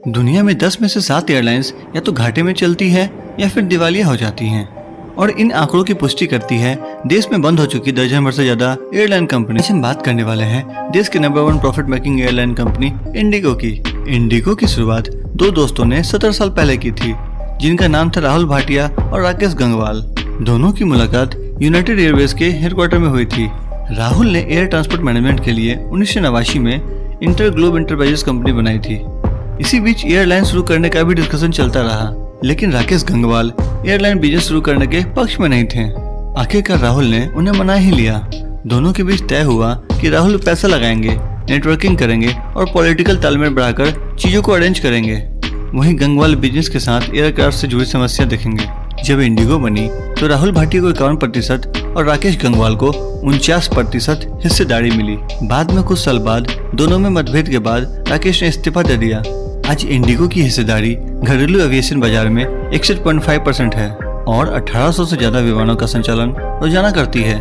दुनिया में 10 में से 7 एयरलाइंस या तो घाटे में चलती है या फिर दिवालिया हो जाती हैं। और इन आंकड़ों की पुष्टि करती है देश में बंद हो चुकी दर्जन भर से ज्यादा एयरलाइन कंपनी। हम बात करने वाले हैं देश के number 1 profit making airline company Indigo की। इंडिगो की शुरुआत 2 दोस्तों ने 17 साल पहले की थी, जिनका नाम था राहुल भाटिया और राकेश गंगवाल। दोनों की मुलाकात यूनाइटेड एयरवेज के हेडक्वार्टर में हुई थी। राहुल ने एयर ट्रांसपोर्ट मैनेजमेंट के लिए 1989 में इंटर ग्लोब इंटरप्राइजेस कंपनी बनाई थी। इसी बीच एयरलाइन शुरू करने का भी डिस्कशन चलता रहा, लेकिन राकेश गंगवाल एयरलाइन बिजनेस शुरू करने के पक्ष में नहीं थे। आखिरकार राहुल ने उन्हें मना ही लिया। दोनों के बीच तय हुआ कि राहुल पैसा लगाएंगे, नेटवर्किंग करेंगे और पॉलिटिकल तालमेल बढ़ाकर चीजों को अरेंज करेंगे। वहीं गंगवाल बिजनेस के साथ एयरक्राफ्ट से जुड़ी समस्या देखेंगे। जब इंडिगो बनी तो राहुल भाटिया को 51% और राकेश गंगवाल को 49% हिस्सेदारी मिली। बाद में कुछ साल बाद दोनों में मतभेद के बाद राकेश ने इस्तीफा दे दिया। आज इंडिगो की हिस्सेदारी घरेलू एविएशन बाजार में 61.5% है और 1800 से ज्यादा विमानों का संचालन रोजाना करती है।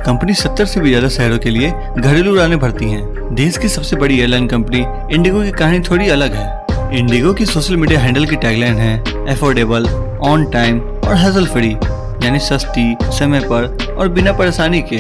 कंपनी 70 से भी ज्यादा शहरों के लिए घरेलू उड़ानें भरती है। देश की सबसे बड़ी एयरलाइन कंपनी इंडिगो की कहानी थोड़ी अलग है। इंडिगो की सोशल मीडिया हैंडल की टैगलाइन है अफोर्डेबल, ऑन टाइम और हैसल फ्री, यानी सस्ती, समय पर और बिना परेशानी के।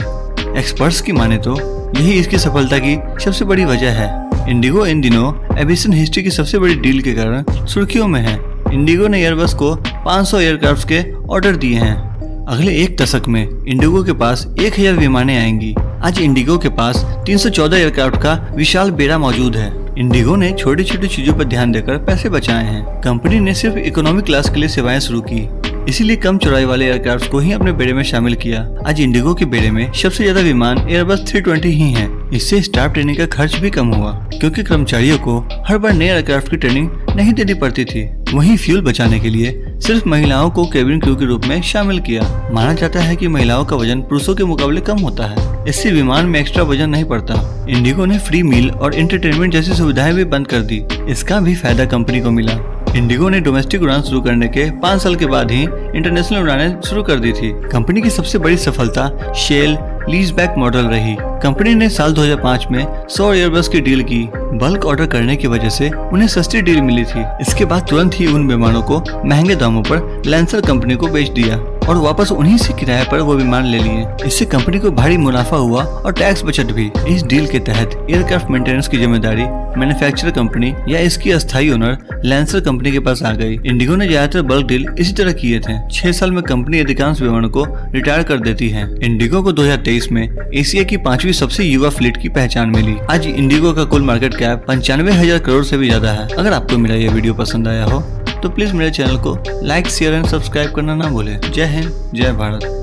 एक्सपर्ट्स की माने तो यही इसकी सफलता की सबसे बड़ी वजह है। इंडिगो इन दिनों एविएशन हिस्ट्री की सबसे बड़ी डील के कारण सुर्खियों में है। इंडिगो ने एयरबस को 500 एयरक्राफ्ट के ऑर्डर दिए हैं। अगले 1 दशक में इंडिगो के पास 1000 विमानें आएंगी। आज इंडिगो के पास 314 एयरक्राफ्ट का विशाल बेड़ा मौजूद है। इंडिगो ने छोटी छोटी चीजों पर ध्यान देकर पैसे बचाए हैं। कंपनी ने सिर्फ इकोनॉमिक क्लास के लिए सेवाएं शुरू की, इसीलिए कम चौड़ाई वाले एयरक्राफ्ट को ही अपने बेड़े में शामिल किया। आज इंडिगो के बेड़े में सबसे ज्यादा विमान एयरबस 320 ही हैं। इससे स्टाफ ट्रेनिंग का खर्च भी कम हुआ, क्योंकि कर्मचारियों को हर बार नए एयरक्राफ्ट की ट्रेनिंग नहीं देनी पड़ती थी। वहीं फ्यूल बचाने के लिए सिर्फ महिलाओं को केबिन क्रू के रूप में शामिल किया। माना जाता है कि महिलाओं का वजन पुरुषों के मुकाबले कम होता है, इससे विमान में एक्स्ट्रा वजन नहीं पड़ता। इंडिगो ने फ्री मील और एंटरटेनमेंट जैसी सुविधाएं भी बंद कर दी। इसका भी फायदा कंपनी को मिला। इंडिगो ने डोमेस्टिक उड़ान शुरू करने के 5 साल के बाद ही इंटरनेशनल उड़ानें शुरू कर दी थी। कंपनी की सबसे बड़ी सफलता शेल लीजबैक मॉडल रही। कंपनी ने साल 2005 में 100 एयरबस की डील की। बल्क ऑर्डर करने की वजह से उन्हें सस्ती डील मिली थी। इसके बाद तुरंत ही उन विमानों को महंगे दामों पर लैंसर कंपनी को बेच दिया और वापस उन्हीं से किराए पर वो विमान ले लिए। इससे कंपनी को भारी मुनाफा हुआ और टैक्स बचत भी। इस डील के तहत एयरक्राफ्ट मेंटेनेंस की जिम्मेदारी मैन्युफैक्चरर कंपनी या इसकी अस्थायी ओनर लैंसर कंपनी के पास आ गई। इंडिगो ने ज्यादातर बल्क डील इसी तरह किए थे। 6 साल में कंपनी अधिकांश विमानों को रिटायर कर देती है। इंडिगो को 2023 में एशिया की 5वीं सबसे युवा फ्लीट की पहचान मिली। आज इंडिगो का कुल मार्केट कैप 95,000 करोड़ से भी ज्यादा है। अगर आपको मेरा ये वीडियो पसंद आया हो तो प्लीज मेरे चैनल को लाइक, शेयर एंड सब्सक्राइब करना ना भूलें। जय हिंद, जय भारत।